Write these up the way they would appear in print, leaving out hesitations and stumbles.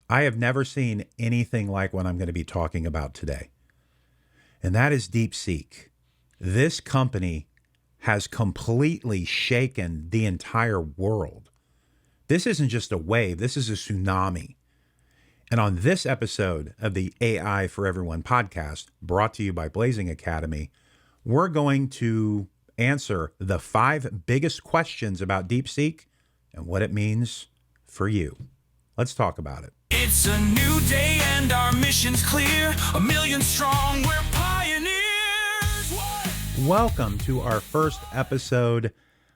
I have never seen anything like what I'm going to be talking about today, and that is DeepSeek. This company has completely shaken the entire world. This isn't just a wave, this is a tsunami. And on this episode of the AI for Everyone podcast, brought to you by Blazing Academy, we're going to answer the 5 biggest questions about DeepSeek and what it means for you. Let's talk about it. It's a new day and our mission's clear. 1,000,000 strong, we're pioneers. What? Welcome to our first episode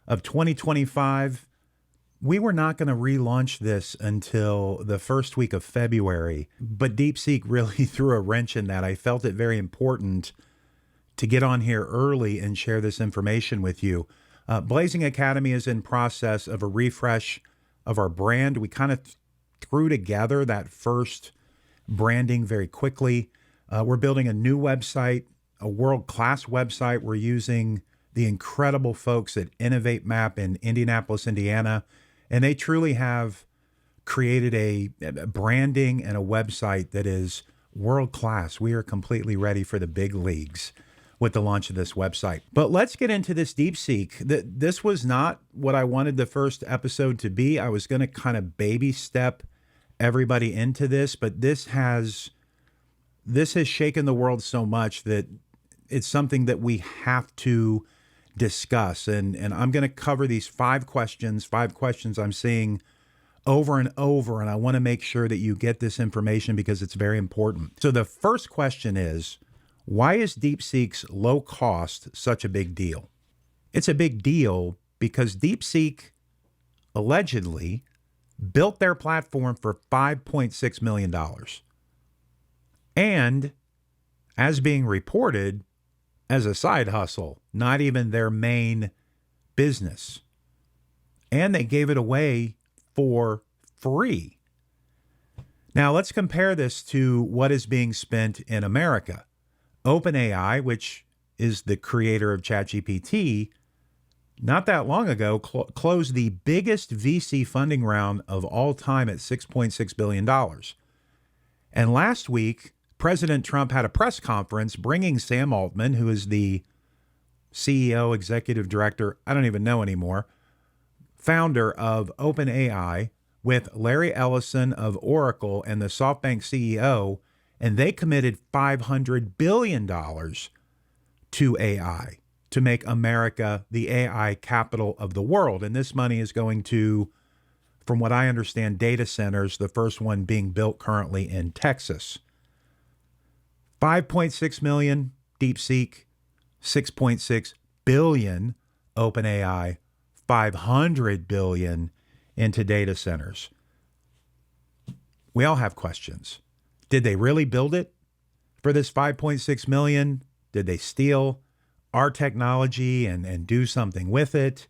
of 2025. We were not going to relaunch this until the first week of February, but DeepSeek really threw a wrench in that. I felt it very important to get on here early and share this information with you. Blazing Academy is in process of a refresh of our brand. We kind of threw together that first branding very quickly. We're building a new website, a world-class website. We're using the incredible folks at Innovate Map in Indianapolis, Indiana, and they truly have created a branding and a website that is world-class. We are completely ready for the big leagues with the launch of this website. But let's get into this DeepSeek. This was not what I wanted the first episode to be. I was going to kind of baby step everybody into this, but this has shaken the world so much that it's something that we have to discuss. And I'm going to cover these 5 questions I'm seeing over and over, and I want to make sure that you get this information because it's very important. So the first question is, why is DeepSeek's low cost such a big deal? It's a big deal because DeepSeek allegedly built their platform for $5.6 million. And as being reported, as a side hustle, not even their main business. And they gave it away for free. Now let's compare this to what is being spent in America. OpenAI, which is the creator of ChatGPT, not that long ago closed the biggest VC funding round of all time at $6.6 billion. And last week, President Trump had a press conference bringing Sam Altman, who is the CEO, executive director, I don't even know anymore, founder of OpenAI, with Larry Ellison of Oracle and the SoftBank CEO, and they committed $500 billion to AI to make America the AI capital of the world. And this money is going to, from what I understand, data centers, the first one being built currently in Texas. 5.6 million DeepSeek, 6.6 billion OpenAI, 500 billion into data centers. We all have questions. Did they really build it for this 5.6 million? Did they steal our technology and do something with it?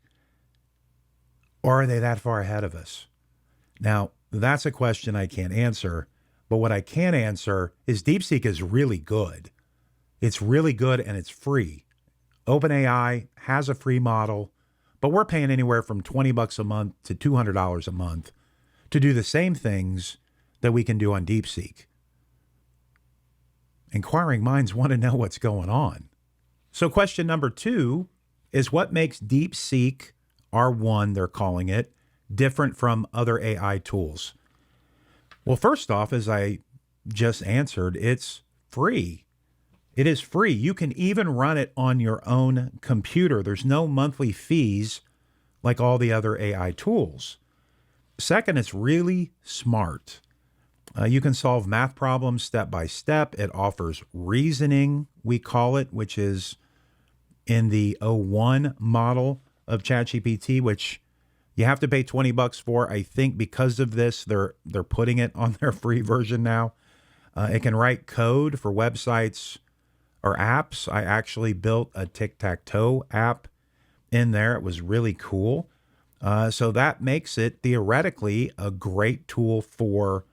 Or are they that far ahead of us? Now, that's a question I can't answer. But what I can answer is DeepSeek is really good. It's really good and it's free. OpenAI has a free model, but we're paying anywhere from $20 a month to $200 a month to do the same things that we can do on DeepSeek. Inquiring minds want to know what's going on. So question number 2 is, what makes DeepSeek R1, they're calling it, different from other AI tools? Well, first off, as I just answered, it's free. It is free. You can even run it on your own computer. There's no monthly fees like all the other AI tools. Second, it's really smart. You can solve math problems step by step. It offers reasoning, we call it, which is in the O1 model of ChatGPT, which you have to pay $20 for. I think because of this, they're putting it on their free version now. It can write code for websites or apps. I actually built a tic-tac-toe app in there. It was really cool. So that makes it theoretically a great tool for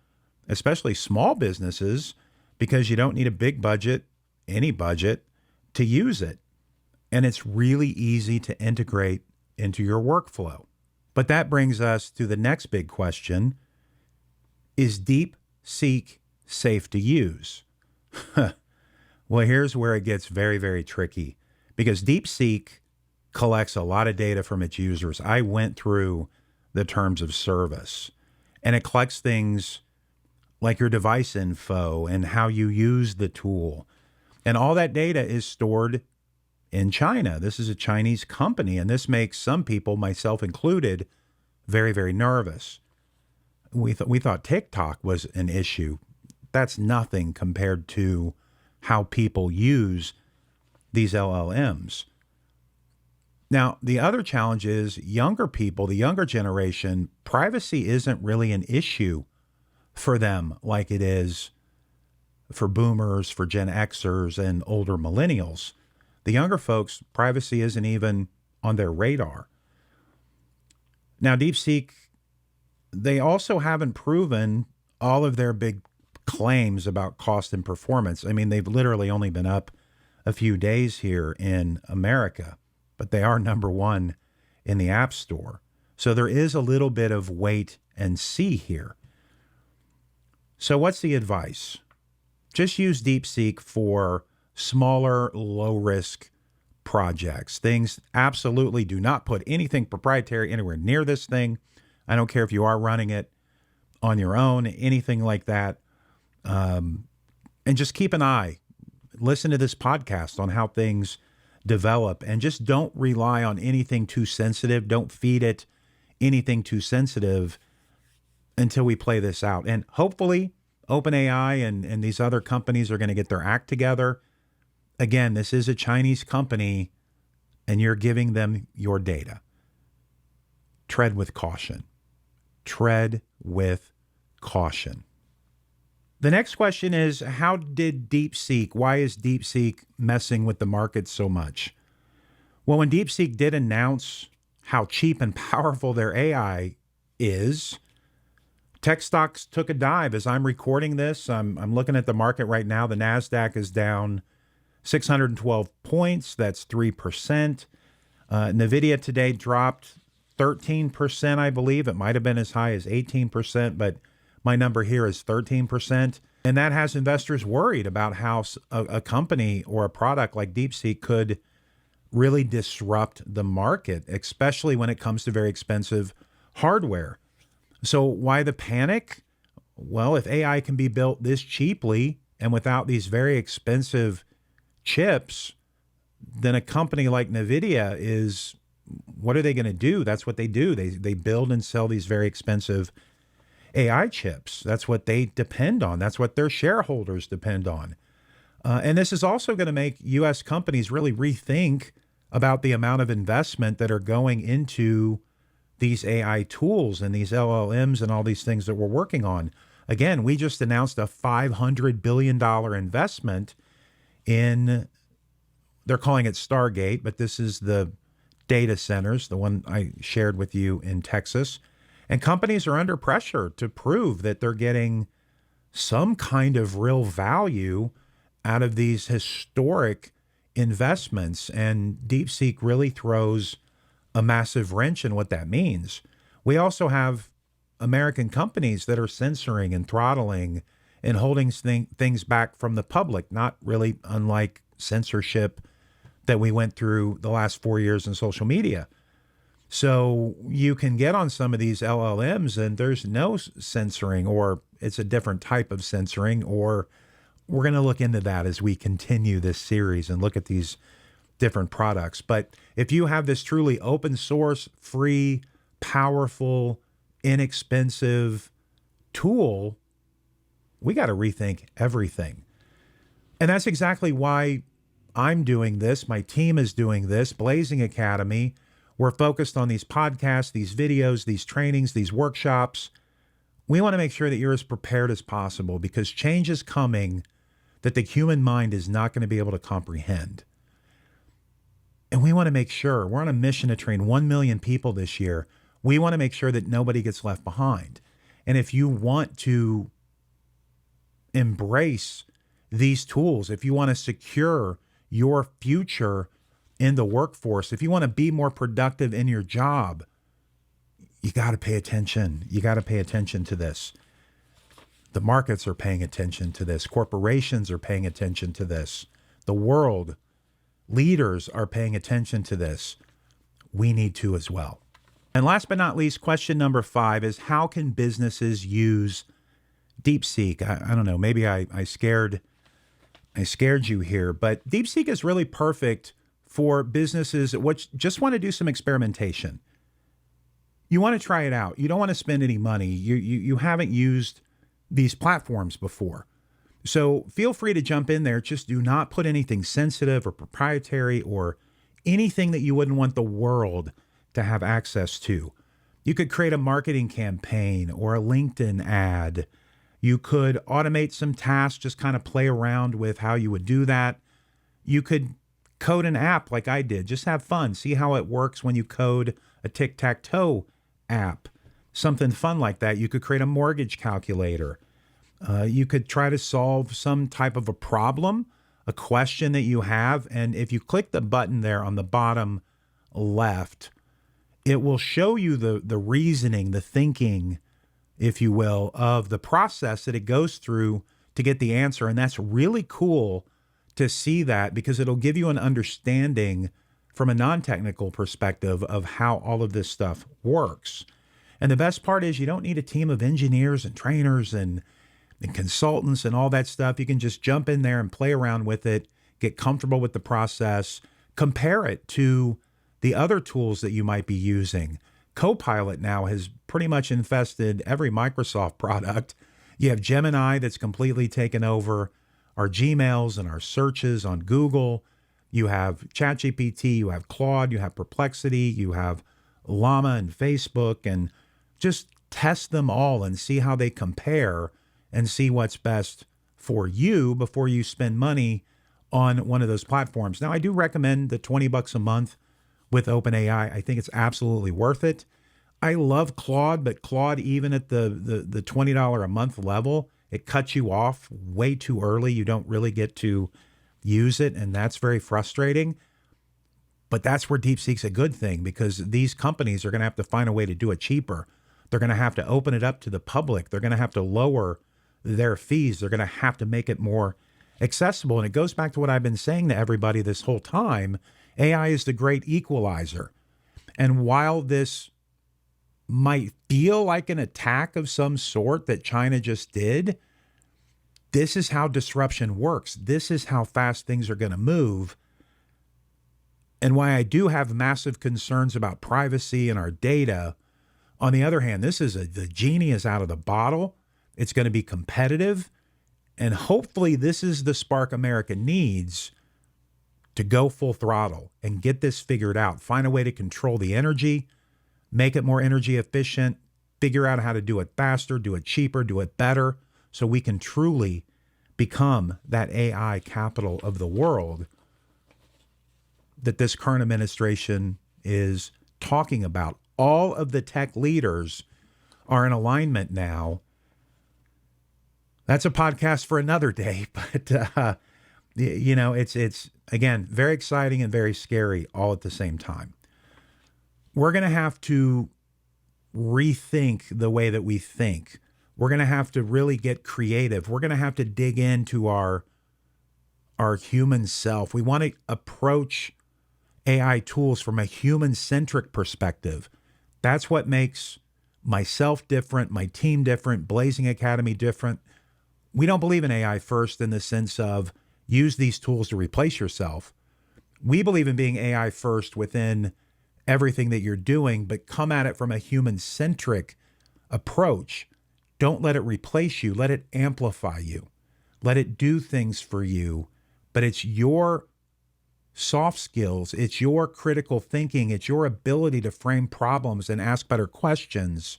especially small businesses, because you don't need a big budget, any budget, to use it. And it's really easy to integrate into your workflow. But that brings us to the next big question. Is DeepSeek DeepSeek safe to use? Well, here's where it gets very, very tricky, because DeepSeek collects a lot of data from its users. I went through the terms of service, and it collects things like your device info and how you use the tool. And all that data is stored in China. This is a Chinese company, and this makes some people, myself included, very, very nervous. We thought TikTok was an issue. That's nothing compared to how people use these LLMs. Now, the other challenge is younger people, the younger generation, privacy isn't really an issue for them like it is for boomers, for Gen Xers, and older millennials. The younger folks, privacy isn't even on their radar. Now, DeepSeek, they also haven't proven all of their big claims about cost and performance. I mean, they've literally only been up a few days here in America, but they are number one in the App Store. So there is a little bit of wait and see here. So what's the advice? Just use DeepSeek for smaller, low-risk projects. Things absolutely do not put anything proprietary anywhere near this thing. I don't care if you are running it on your own, anything like that. And just keep an eye. Listen to this podcast on how things develop, and just don't rely on anything too sensitive. Don't feed it anything too sensitive until we play this out. And hopefully OpenAI and these other companies are going to get their act together. Again, this is a Chinese company, and you're giving them your data. Tread with caution. Tread with caution. The next question is, why is DeepSeek messing with the market so much? Well, when DeepSeek did announce how cheap and powerful their AI is, tech stocks took a dive. As I'm recording this, I'm looking at the market right now. The NASDAQ is down 612 points. That's 3%. Nvidia today dropped 13%, I believe. It might have been as high as 18%, but my number here is 13%. And that has investors worried about how a company or a product like DeepSeek could really disrupt the market, especially when it comes to very expensive hardware. So why the panic? Well, if AI can be built this cheaply and without these very expensive chips, then a company like Nvidia what are they going to do? That's what they do. They build and sell these very expensive AI chips. That's what they depend on. That's what their shareholders depend on. And this is also going to make U.S. companies really rethink about the amount of investment that are going into these AI tools and these LLMs and all these things that we're working on. Again, we just announced a $500 billion investment in, they're calling it Stargate, but this is the data centers, the one I shared with you in Texas. And companies are under pressure to prove that they're getting some kind of real value out of these historic investments. And DeepSeek really throws a massive wrench in what that means. We also have American companies that are censoring and throttling and holding things back from the public, not really unlike censorship that we went through the last 4 years in social media. So you can get on some of these LLMs and there's no censoring, or it's a different type of censoring, or we're going to look into that as we continue this series and look at these different products. But if you have this truly open source, free, powerful, inexpensive tool, we got to rethink everything. And that's exactly why I'm doing this. My team is doing this. Blazing Academy. We're focused on these podcasts, these videos, these trainings, these workshops. We want to make sure that you're as prepared as possible, because change is coming that the human mind is not going to be able to comprehend. And we want to make sure, we're on a mission to train 1 million people this year. We want to make sure that nobody gets left behind. And if you want to embrace these tools, if you want to secure your future in the workforce, if you want to be more productive in your job, you got to pay attention. You got to pay attention to this. The markets are paying attention to this. Corporations are paying attention to this. The world leaders are paying attention to this. We need to as well. And last but not least, question number 5 is, how can businesses use DeepSeek? I don't know, maybe I scared you here, but DeepSeek is really perfect for businesses which just want to do some experimentation. You want to try it out. You don't want to spend any money. You haven't used these platforms before. So feel free to jump in there. Just do not put anything sensitive or proprietary or anything that you wouldn't want the world to have access to. You could create a marketing campaign or a LinkedIn ad. You could automate some tasks, just kind of play around with how you would do that. You could code an app like I did. Just have fun. See how it works when you code a tic-tac-toe app. Something fun like that. You could create a mortgage calculator. You could try to solve some type of a problem, a question that you have. And if you click the button there on the bottom left, it will show you the reasoning, the thinking, if you will, of the process that it goes through to get the answer. And that's really cool to see that, because it'll give you an understanding from a non-technical perspective of how all of this stuff works. And the best part is you don't need a team of engineers and trainers and consultants and all that stuff. You can just jump in there and play around with it, get comfortable with the process, compare it to the other tools that you might be using. Copilot now has pretty much infested every Microsoft product. You have Gemini that's completely taken over our Gmails and our searches on Google. You have ChatGPT, you have Claude, you have Perplexity, you have Llama and Facebook, and just test them all and see how they compare and see what's best for you before you spend money on one of those platforms. Now, I do recommend the $20 a month with OpenAI. I think it's absolutely worth it. I love Claude, but Claude, even at the $20 a month level, it cuts you off way too early. You don't really get to use it, and that's very frustrating. But that's where DeepSeek's a good thing, because these companies are going to have to find a way to do it cheaper. They're going to have to open it up to the public. They're going to have to lower their fees. They're going to have to make it more accessible. And it goes back to what I've been saying to everybody this whole time. AI is the great equalizer. And while this might feel like an attack of some sort that China just did, this is how disruption works. This is how fast things are going to move. And why I do have massive concerns about privacy and our data. On the other hand, the genie is out of the bottle. It's going to be competitive. And hopefully this is the spark America needs to go full throttle and get this figured out. Find a way to control the energy, make it more energy efficient, figure out how to do it faster, do it cheaper, do it better, so we can truly become that AI capital of the world that this current administration is talking about. All of the tech leaders are in alignment now. That's a podcast for another day, but it's again, very exciting and very scary all at the same time. We're going to have to rethink the way that we think. We're going to have to really get creative. We're going to have to dig into our human self. We want to approach AI tools from a human-centric perspective. That's what makes myself different, my team different, Blazing Academy different. We don't believe in AI first in the sense of use these tools to replace yourself. We believe in being AI first within everything that you're doing, but come at it from a human-centric approach. Don't let it replace you. Let it amplify you. Let it do things for you. But it's your soft skills. It's your critical thinking. It's your ability to frame problems and ask better questions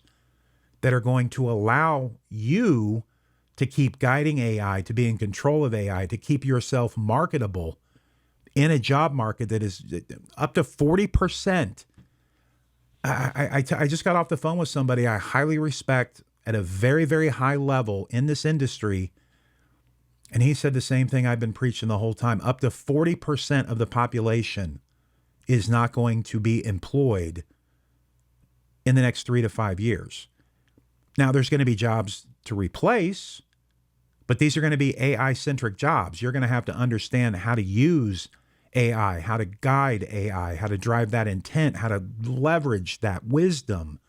that are going to allow you to keep guiding AI, to be in control of AI, to keep yourself marketable in a job market that is up to 40%. I just got off the phone with somebody I highly respect at a very, very high level in this industry. And he said the same thing I've been preaching the whole time. Up to 40% of the population is not going to be employed in the next 3 to 5 years. Now, there's going to be jobs to replace, But these are going to be AI-centric jobs. You're going to have to understand how to use AI, how to guide AI, how to drive that intent, how to leverage that wisdom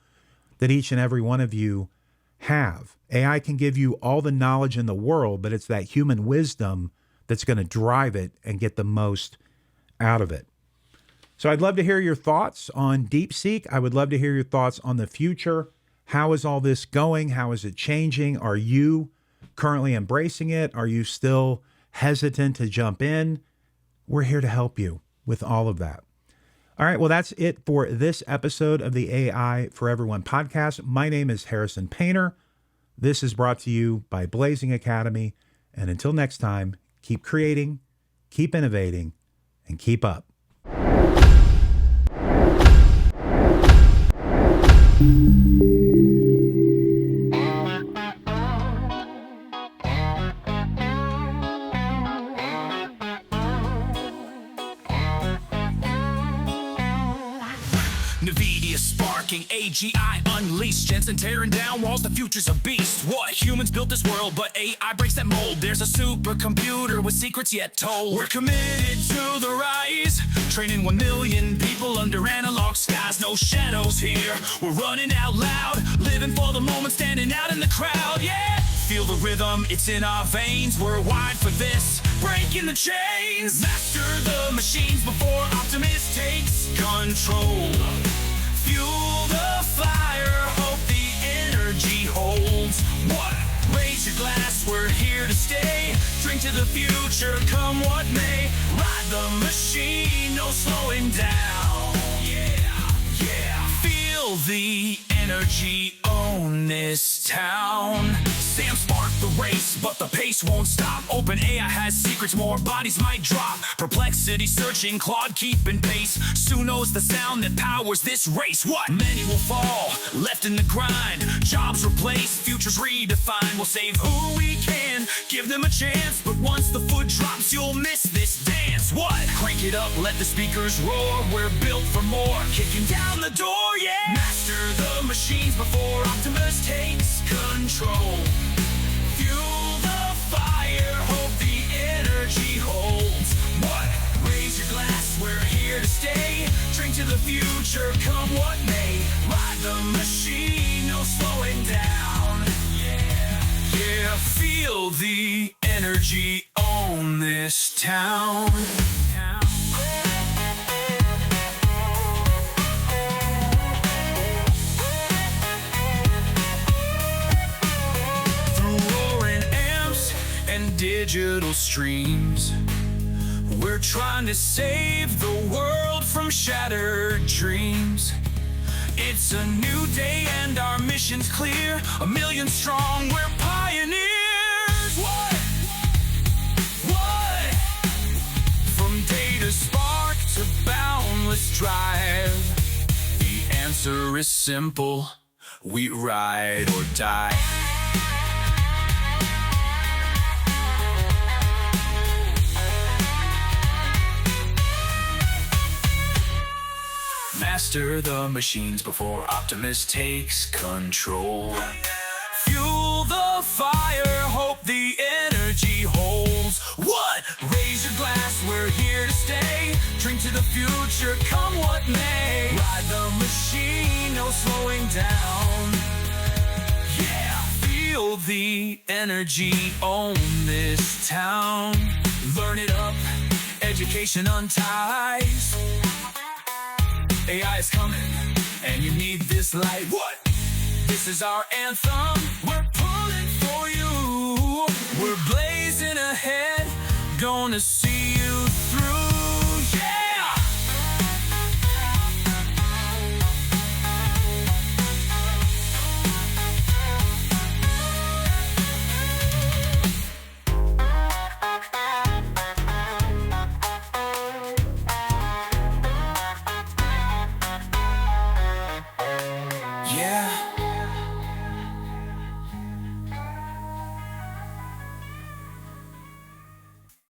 that each and every one of you have. AI can give you all the knowledge in the world, but it's that human wisdom that's going to drive it and get the most out of it. So I'd love to hear your thoughts on DeepSeek. I would love to hear your thoughts on the future. How is all this going? How is it changing? Are you currently embracing it? Are you still hesitant to jump in? We're here to help you with all of that. All right, well, that's it for this episode of the AI for Everyone podcast. My name is Harrison Painter. This is brought to you by Blazing Academy. And until next time, keep creating, keep innovating, and keep up. Nvidia sparking, AGI unleashed, Jensen tearing down walls, the future's a beast. What? Humans built this world, but AI breaks that mold. There's a supercomputer with secrets yet told. We're committed to the rise, training 1 million people under analog skies. No shadows here, we're running out loud, living for the moment, standing out in the crowd, yeah! Feel the rhythm, it's in our veins, we're wired for this, breaking the chains. Master the machines before Optimus takes control. Fuel the fire, hope the energy holds. What? Raise your glass, we're here to stay. Drink to the future, come what may. Ride the machine, no slowing down. Yeah, yeah. Feel the energy, own this town. Sam sparked the race, but the pace won't stop. OpenAI has secrets, more bodies might drop. Perplexity searching, Claude keeping pace. Sue knows the sound that powers this race. What? Many will fall, left in the grind. Jobs replaced, futures redefined. We'll save who we can, give them a chance. But once the foot drops, you'll miss this dance. What? Crank it up, let the speakers roar. We're built for more, kicking down the door, yeah! Master the machines before Optimus takes control. Fuel the fire, hope the energy holds. What? Raise your glass, we're here to stay. Drink to the future, come what may. Ride the machine, no slowing down. Yeah, yeah, feel the energy, own this town. Digital streams, we're trying to save the world from shattered dreams. It's a new day and our mission's clear. 1 million strong, we're pioneers. What? What? From data spark to boundless drive, the answer is simple: we ride or die. Master the machines before Optimus takes control. Fuel the fire, hope the energy holds. What? Raise your glass, we're here to stay. Drink to the future, come what may. Ride the machine, no slowing down. Yeah, feel the energy, own this town. Learn it up, education unties. AI is coming, and you need this light. What? This is our anthem, we're pulling for you. We're blazing ahead, gonna see you